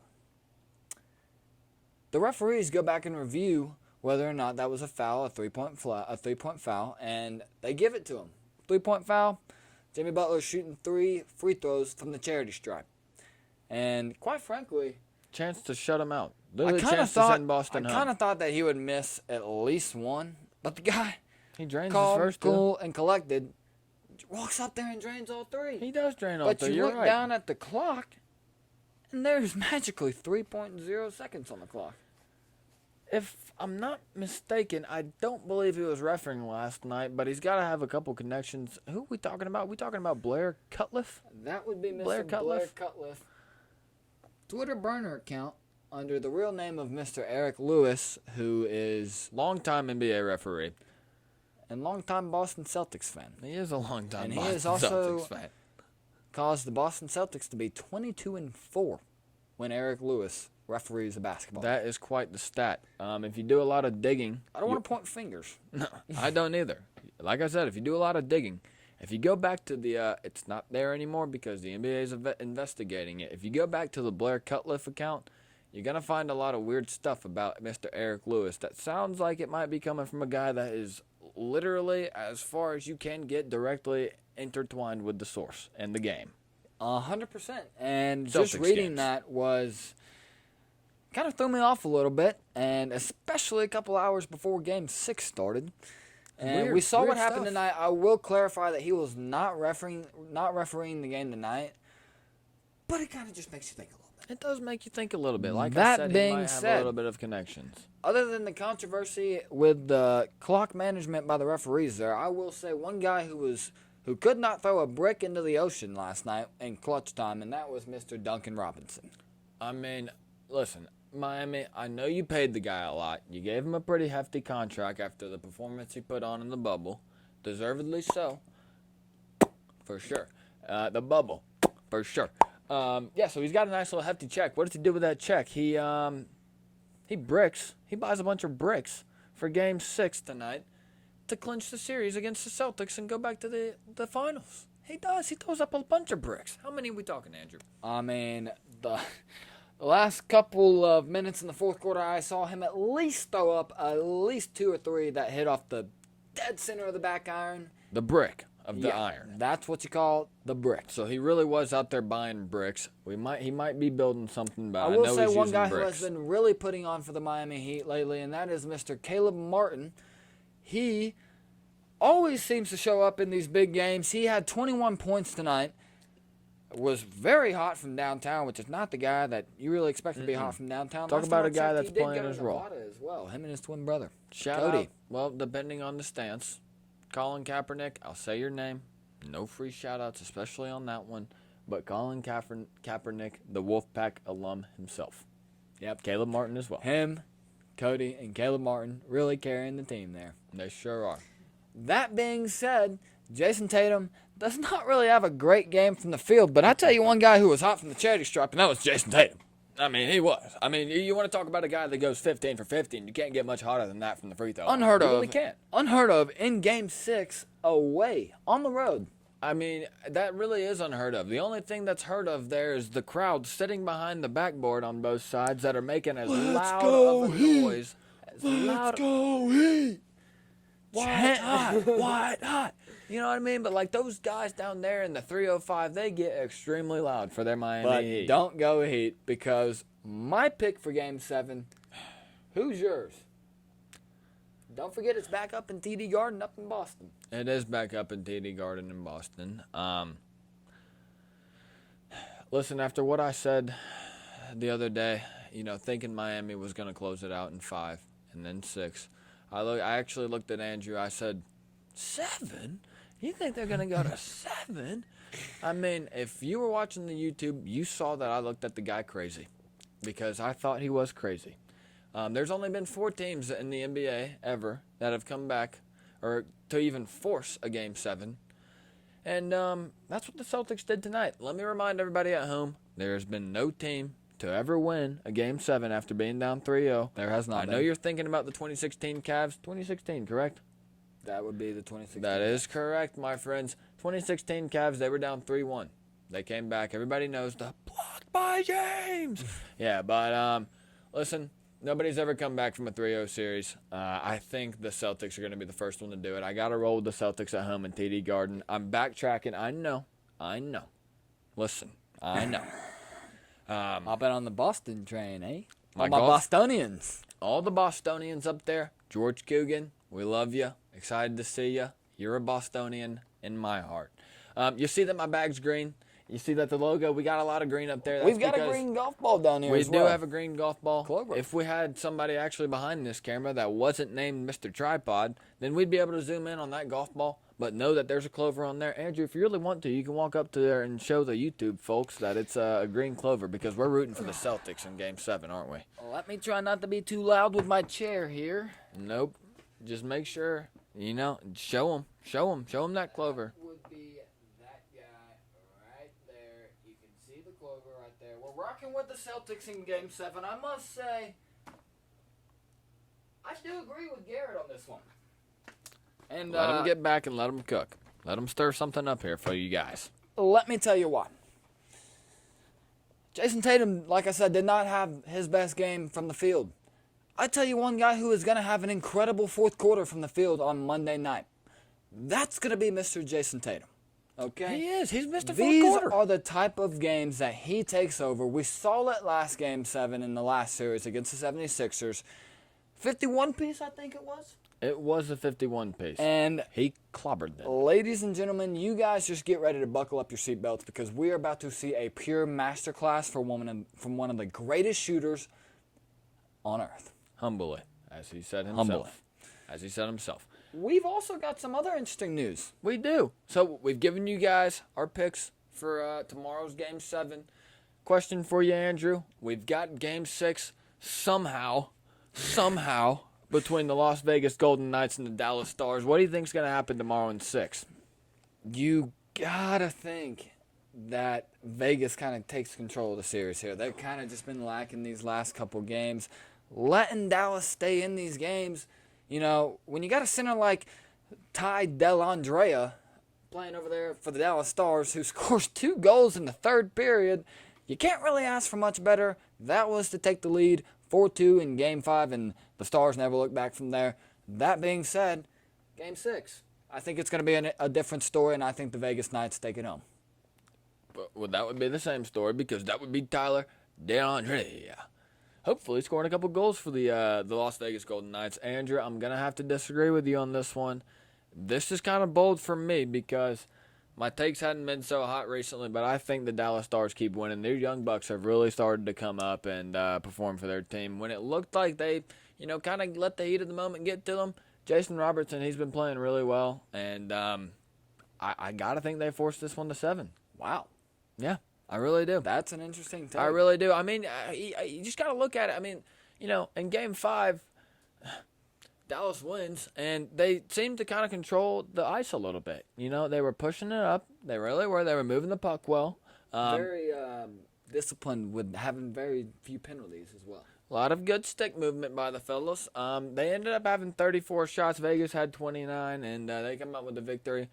the referees go back and review whether or not that was a foul, a 3-point foul, and they give it to him. 3-point foul. Jimmy Butler shooting 3 free throws from the charity stripe, and quite frankly, chance to shut him out. I kind of thought that he would miss at least one, but the guy, he drains calm, his first cool, and collected, walks up there and drains all 3. He does drain all 3. But you look down at the clock, and there's magically 3.0 seconds on the clock. If I'm not mistaken, I don't believe he was refereeing last night, but he's got to have a couple connections. Who are we talking about? We talking about Blair Cutcliffe? That would be Mr. Blair Cutcliffe. Twitter burner account under the real name of Mr. Eric Lewis, who is longtime NBA referee and longtime Boston Celtics fan. He is a longtime and Boston he has also Celtics fan. Caused the Boston Celtics to be 22-4 when Eric Lewis referees a basketball. That is quite the stat. If you do a lot of digging, I don't want to point fingers. No, I don't either. Like I said, if you do a lot of digging, if you go back to the, it's not there anymore because the NBA is investigating it. If you go back to the Blair Cutcliffe account, you're going to find a lot of weird stuff about Mr. Eric Lewis that sounds like it might be coming from a guy that is literally, as far as you can get, directly intertwined with the source and the game. 100%. And Celtics just reading games. that was kind of threw me off a little bit, and especially a couple hours before Game 6 started. And we saw what happened tonight. I will clarify that he was not refereeing the game tonight, but it kind of just makes you think a little bit. It does make you think a little bit. Like That I said, being he might have said, a little bit of connections. Other than the controversy with the clock management by the referees there, I will say one guy who could not throw a brick into the ocean last night in clutch time, and that was Mr. Duncan Robinson. I mean, listen, Miami, I know you paid the guy a lot. You gave him a pretty hefty contract after the performance he put on in the bubble. Deservedly so. For sure. The bubble. For sure. So he's got a nice little hefty check. What does he do with that check? He bricks. He buys a bunch of bricks for Game 6 tonight to clinch the series against the Celtics and go back to the finals. He does. He throws up a bunch of bricks. How many are we talking, Andrew? I mean, the last couple of minutes in the fourth quarter, I saw him at least throw up at least 2 or 3 that hit off the dead center of the back iron. The brick of the iron. That's what you call the brick. So he really was out there buying bricks. He might be building something, but I will know say he's one using guy bricks. who has been really putting on for the Miami Heat lately, and that is Mr. Caleb Martin. He always seems to show up in these big games. He had 21 points tonight. Was very hot from downtown, which is not the guy that you really expect to be hot from downtown. Talk about a guy that's playing his role. As well, him and his twin brother. Shout Cody. out. Well, depending on the stance, Colin Kaepernick, I'll say your name. No free shout outs, especially on that one. but Colin Kaepernick, the Wolfpack alum himself. Yep, Caleb Martin as well. Him, Cody, and Caleb Martin really carrying the team there. They sure are. That being said, Jason Tatum does not really have a great game from the field, but I tell you one guy who was hot from the charity stripe, and that was Jason Tatum. I mean, he was. I mean, you want to talk about a guy that goes 15 for 15. You can't get much hotter than that from the free throw line. Unheard of. You really can't. Unheard of in Game 6 away on the road. I mean, that really is unheard of. The only thing that's heard of there is the crowd sitting behind the backboard on both sides that are making as loud of a noise. Let's go Heat! White hot, white hot. You know what I mean? But like those guys down there in the 305, they get extremely loud for their Miami Heat. Don't go Heat, because my pick for Game 7, who's yours? Don't forget it's back up in TD Garden up in Boston. It is back up in TD Garden in Boston. Listen, after what I said the other day, thinking Miami was going to close it out in 5 and then 6, I actually looked at Andrew. I said, 7? You think they're going to go to 7? I mean, if you were watching the YouTube, you saw that I looked at the guy crazy because I thought he was crazy. There's only been 4 teams in the NBA ever that have come back or to even force a Game 7. And that's what the Celtics did tonight. Let me remind everybody at home, there has been no team to ever win a Game 7 after being down 3-0. There has not I been. know you're thinking about the 2016 Cavs. 2016, correct? That would be the 2016. That is correct, my friends. 2016 Cavs, they were down 3-1. They came back. Everybody knows the blocked by James. Yeah, but listen, nobody's ever come back from a 3-0 series. I think the Celtics are going to be the first one to do it. I got to roll with the Celtics at home in TD Garden. I'm backtracking. I know. Listen, I know. Hopping on the Boston train, eh? My Bostonians. All the Bostonians up there. George Coogan, we love you. Excited to see you. You're a Bostonian in my heart. You see that my bag's green? You see that the logo, we got a lot of green up there. That's We've got a green golf ball down here as well. We do have a green golf ball. Clover. If we had somebody actually behind this camera that wasn't named Mr. Tripod, then we'd be able to zoom in on that golf ball, but know that there's a clover on there. Andrew, if you really want to, you can walk up to there and show the YouTube folks that it's a green clover because we're rooting for the Celtics in Game 7, aren't we? Let me try not to be too loud with my chair here. Nope. Just make sure, show them that clover. Would be that guy right there. You can see the clover right there. We're rocking with the Celtics in Game 7. I must say, I do agree with Garrett on this one. And Let them get back and let them cook. Let them stir something up here for you guys. Let me tell you why. Jason Tatum, like I said, did not have his best game from the field. I tell you one guy who is going to have an incredible fourth quarter from the field on Monday night. That's going to be Mr. Jason Tatum. Okay? He is. He's Mr. Fourth These Quarter. are the type of games that he takes over. We saw it last Game 7 in the last series against the 76ers. 51-piece, I think it was. It was a 51 piece. And he clobbered them. ladies and gentlemen, you guys just get ready to buckle up your seatbelts because we are about to see a pure masterclass from one of the greatest shooters on earth. Humbly, as he said himself. We've also got some other interesting news. We do. So we've given you guys our picks for tomorrow's Game 7. Question for you, Andrew. We've got Game 6 somehow, between the Las Vegas Golden Knights and the Dallas Stars. What do you think's going to happen tomorrow in 6? You gotta think that Vegas kind of takes control of the series here. They've kind of just been lacking these last couple games. Letting Dallas stay in these games, when you got a center like Ty Dellandrea playing over there for the Dallas Stars who scores 2 goals in the third period, you can't really ask for much better. That was to take the lead 4-2 in Game 5, and the Stars never looked back from there. That being said, Game 6, I think it's going to be a different story, and I think the Vegas Knights take it home. Well, that would be the same story because that would be Tyler DeAndre. Hopefully scoring a couple goals for the Las Vegas Golden Knights. Andrew, I'm going to have to disagree with you on this one. This is kind of bold for me because my takes hadn't been so hot recently, but I think the Dallas Stars keep winning. Their young bucks have really started to come up and perform for their team. When it looked like they, kind of let the heat of the moment get to them, Jason Robertson, he's been playing really well, and I got to think they forced this one to 7. Wow. Yeah, I really do. That's an interesting take. I really do. I mean, you just got to look at it. I mean, in Game 5, Dallas wins, and they seemed to kind of control the ice a little bit. They were pushing it up. They really were. They were moving the puck well. Very disciplined with having very few penalties as well. A lot of good stick movement by the fellas. They ended up having 34 shots. Vegas had 29, and they come up with the victory.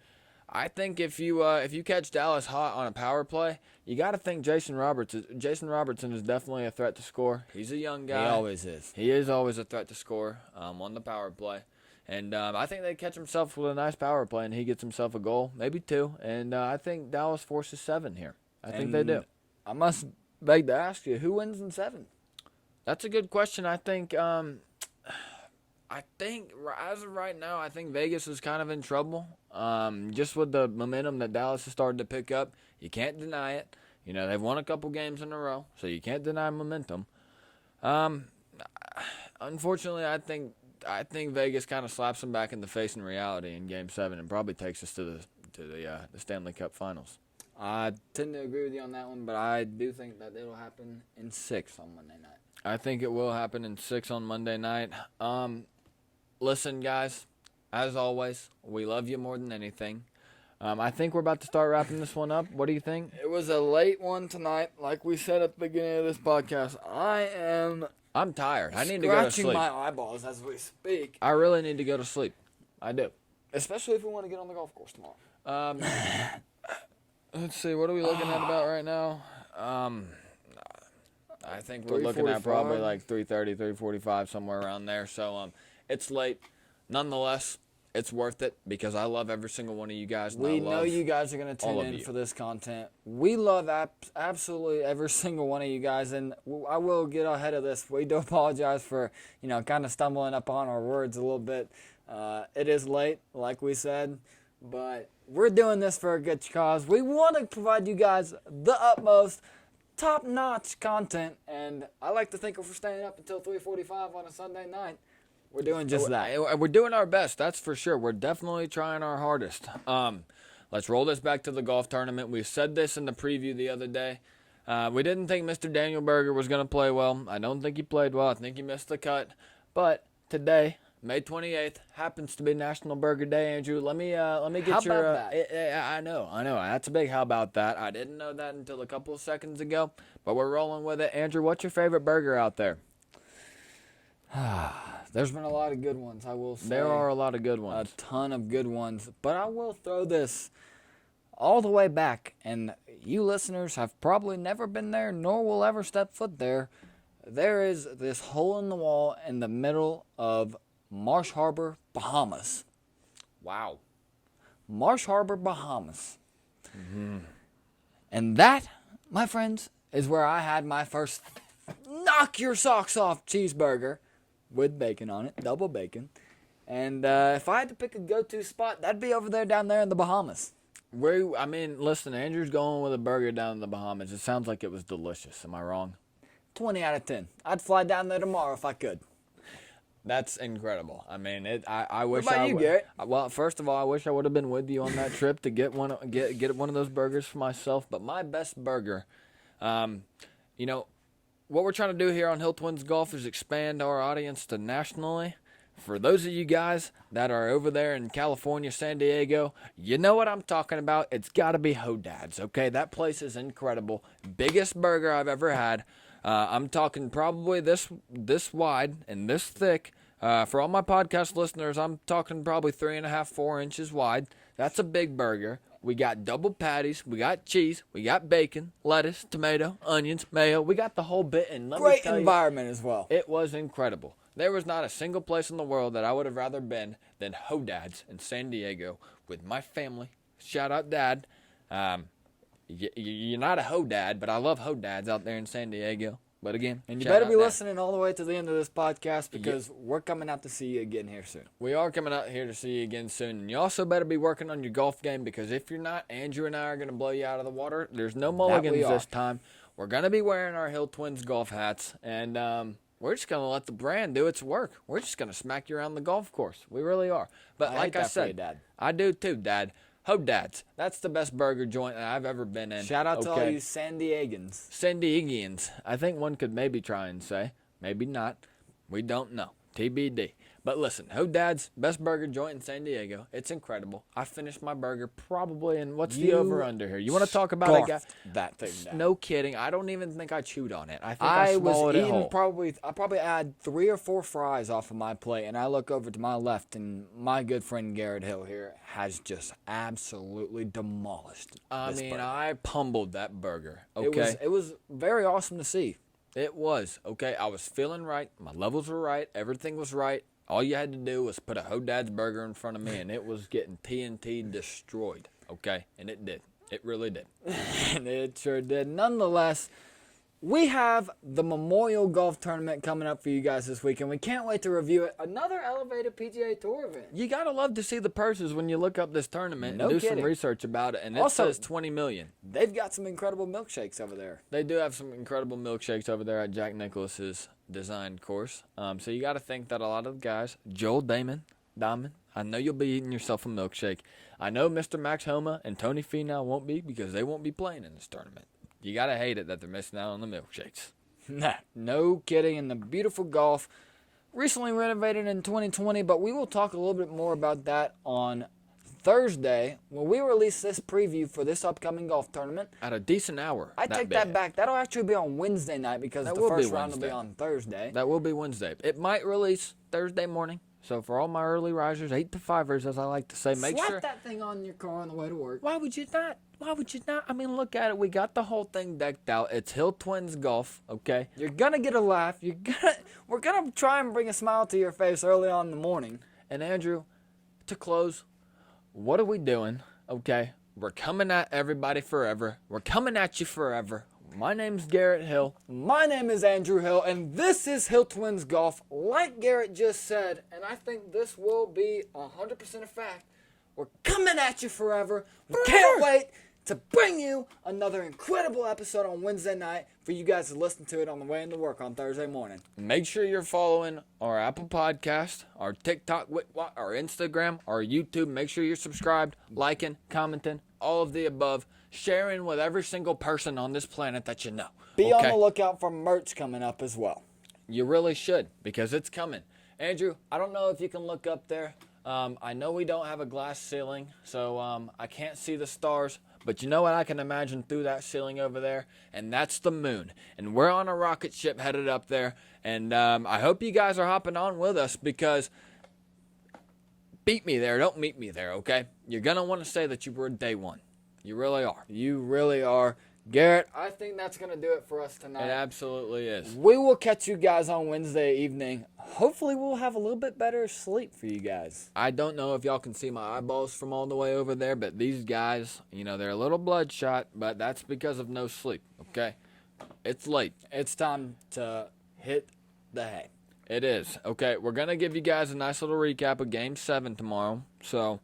I think if you catch Dallas hot on a power play, you got to think Jason Robertson is definitely a threat to score. He's a young guy. He always is. He is always a threat to score on the power play. And I think they catch himself with a nice power play, and he gets himself a goal, maybe 2. And I think Dallas forces 7 here. I think they do. I must beg to ask you, who wins in 7? That's a good question. I think as of right now, I think Vegas is kind of in trouble. Just with the momentum that Dallas has started to pick up, you can't deny it. They've won a couple games in a row, so you can't deny momentum. Unfortunately, I think Vegas kind of slaps them back in the face in reality in Game 7 and probably takes us to the Stanley Cup Finals. I tend to agree with you on that one, but I do think that it'll happen in 6 on Monday night. I think it will happen in 6 on Monday night. Listen, guys, as always, we love you more than anything. I think we're about to start wrapping this one up. What do you think? It was a late one tonight. Like we said at the beginning of this podcast, I'm tired. I need to go to sleep. Scratching my eyeballs as we speak. I really need to go to sleep. I do. Especially if we want to get on the golf course tomorrow. Let's see. What are we looking at about right now? I think we're looking at probably like 3:30, 3:45, somewhere around there. So it's late. Nonetheless, it's worth it because I love every single one of you guys. We know you guys are going to tune in for this content. We love absolutely every single one of you guys. And I will get ahead of this. We do apologize for, kind of stumbling up on our words a little bit. It is late, like we said. But we're doing this for a good cause. We want to provide you guys the utmost, top-notch content. And I like to think if we're staying up until 3:45 on a Sunday night, we're doing just that. We're doing our best, that's for sure. We're definitely trying our hardest. Let's roll this back to the golf tournament. We said this in the preview the other day. We didn't think Mr. Daniel Berger was going to play well. I don't think he played well. I think he missed the cut. But today, May 28th, happens to be National Burger Day, Andrew. Let me get how your... about that? I know. That's a big how about that. I didn't know that until a couple of seconds ago, but we're rolling with it. Andrew, what's your favorite burger out there? There's been a lot of good ones, I will say. There are a lot of good ones. A ton of good ones. But I will throw this all the way back, and you listeners have probably never been there, nor will ever step foot there. There is this hole in the wall in the middle of Marsh Harbor, Bahamas. Wow. Marsh Harbor, Bahamas. Mm-hmm. And that, my friends, is where I had my first knock your socks off cheeseburger with bacon on it, double bacon. And if I had to pick a go-to spot, that'd be over there down there in the Bahamas. Listen, Andrew's going with a burger down in the Bahamas. It sounds like it was delicious. Am I wrong? 20 out of 10. I'd fly down there tomorrow if I could. That's incredible. I wish. What about you, Garrett? Well, first of all, I wish I would have been with you on that trip to get one of those burgers for myself. But my best burger, what we're trying to do here on Hill Twins Golf is expand our audience to nationally. For those of you guys that are over there in California, San Diego, you know what I'm talking about. It's got to be Hodad's, okay? That place is incredible. Biggest burger I've ever had. I'm talking probably this wide and this thick. For all my podcast listeners, I'm talking probably 3.5, 4 inches wide. That's a big burger. We got double patties. We got cheese. We got bacon, lettuce, tomato, onions, mayo. We got the whole bit. And great environment as well. It was incredible. There was not a single place in the world that I would have rather been than Hodad's in San Diego with my family. Shout out, Dad. You're not a Hodad, but I love Hodad's out there in San Diego. But again, and you better be listening all the way to the end of this podcast because we're coming out to see you again here soon. We are coming out here to see you again soon. And you also better be working on your golf game because if you're not, Andrew and I are going to blow you out of the water. There's no mulligans this time. We're going to be wearing our Hill Twins golf hats. And we're just going to let the brand do its work. We're just going to smack you around the golf course. We really are. But like I said, Dad. I do too, Dad. Hodad's. That's the best burger joint that I've ever been in. Shout out to all you San Diegans. San Diegians. I think one could maybe try and say. Maybe not. We don't know. TBD. But listen, Hodad's, best burger joint in San Diego. It's incredible. I finished my burger probably in, what's the over-under here? You want to talk about it, guys? That thing down. No kidding. I don't even think I chewed on it. I think I swallowed was it whole. eating I probably had 3 or 4 fries off of my plate, and I look over to my left, and my good friend Garrett Hill here has just absolutely demolished. Burger. I pummeled that burger. Okay. It was very awesome to see. It was. Okay. I was feeling right. My levels were right. Everything was right. All you had to do was put a Hodad's burger in front of me, and it was getting TNT destroyed, okay? And it did. It really did. And it sure did. Nonetheless, we have the Memorial Golf Tournament coming up for you guys this weekend. We can't wait to review it. Another elevated PGA Tour event. You got to love to see the purses when you look up this tournament and do some research about it, and it Also, says $20 million. They've got some incredible milkshakes over there. They do have some incredible milkshakes over there at Jack Nicklaus's designed course. So you got to think that a lot of the guys, Joel Diamond, I know you'll be eating yourself a milkshake. I know Mr. Max Homa and Tony Finau won't be because they won't be playing in this tournament. You got to hate it that they're missing out on the milkshakes. No kidding. And the beautiful golf, recently renovated in 2020, but we will talk a little bit more about that on Thursday when we release this preview for this upcoming golf tournament. At a decent hour. I take that back. That'll actually be on Wednesday night because the first round will be on Thursday. That will be Wednesday. It might release Thursday morning. So for all my early risers, 8 to 5ers, as I like to say, make sure. Slap that thing on your car on the way to work. Why would you not? Why would you not? I mean, look at it. We got the whole thing decked out. It's HillTwinsGolf, okay? You're gonna get a laugh. We're gonna try and bring a smile to your face early on in the morning. And Andrew, to close, what are we doing? Okay, we're coming at everybody forever. We're coming at you forever. My name's Garrett Hill. My name is Andrew Hill, and this is HillTwinsGolf. Like Garrett just said, and I think this will be 100% a fact, we're coming at you forever. We can't wait to bring you another incredible episode on Wednesday night for you guys to listen to it on the way into work on Thursday morning. Make sure you're following our Apple Podcast, our TikTok, our Instagram, our YouTube. Make sure you're subscribed, liking, commenting, all of the above, sharing with every single person on this planet that you know. Be on the lookout for merch coming up as well. You really should, because it's coming. Andrew, I don't know if you can look up there. I know we don't have a glass ceiling, so I can't see the stars. But you know what I can imagine through that ceiling over there? And that's the moon. And we're on a rocket ship headed up there. And I hope you guys are hopping on with us because beat me there, don't meet me there, okay? You're going to want to say that you were day one. You really are. You really are. Garrett, I think that's going to do it for us tonight. It absolutely is. We will catch you guys on Wednesday evening. Hopefully we'll have a little bit better sleep for you guys. I don't know if y'all can see my eyeballs from all the way over there, but these guys, they're a little bloodshot, but that's because of no sleep, okay? It's late. It's time to hit the hay. It is. Okay, we're going to give you guys a nice little recap of Game 7 tomorrow, so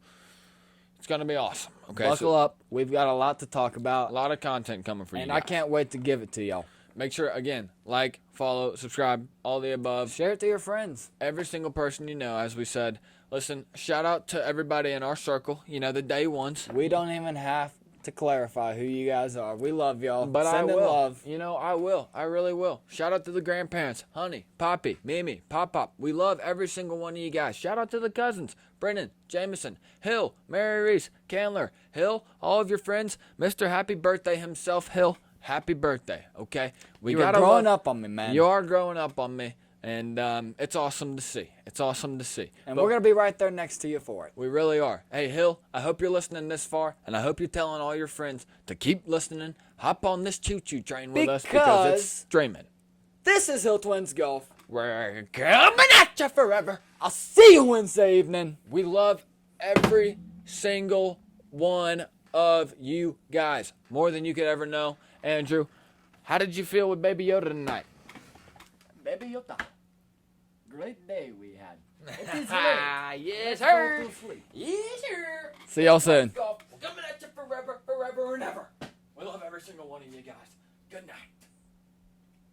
it's going to be awesome. Okay, Buckle up. We've got a lot to talk about. A lot of content coming for you guys. And I can't wait to give it to y'all. Make sure, again, like, follow, subscribe, all the above. Share it to your friends. Every single person you know, as we said. Listen, shout out to everybody in our circle, the day ones. We don't even have to clarify who you guys are. We love y'all. But Send in love. I will. I really will. Shout out to the grandparents. Honey, Poppy, Mimi, Pop. We love every single one of you guys. Shout out to the cousins. Brennan, Jameson, Hill, Mary Reese, Candler, Hill, all of your friends. Mr. Happy Birthday himself, Hill. Happy birthday, okay? You are growing up on me, man. You are growing up on me, and it's awesome to see. It's awesome to see. And we're going to be right there next to you for it. We really are. Hey, Hill, I hope you're listening this far, and I hope you're telling all your friends to keep listening. Hop on this choo-choo train with us because it's streaming. This is HillTwinsGolf. We're coming at you forever. I'll see you Wednesday evening. We love every single one of you guys, more than you could ever know. Andrew, how did you feel with Baby Yoda tonight? Baby Yoda. Great day we had. It is late. Yes, sir. Yes, sir. See y'all soon. We're coming at you forever and ever. We love every single one of you guys. Good night.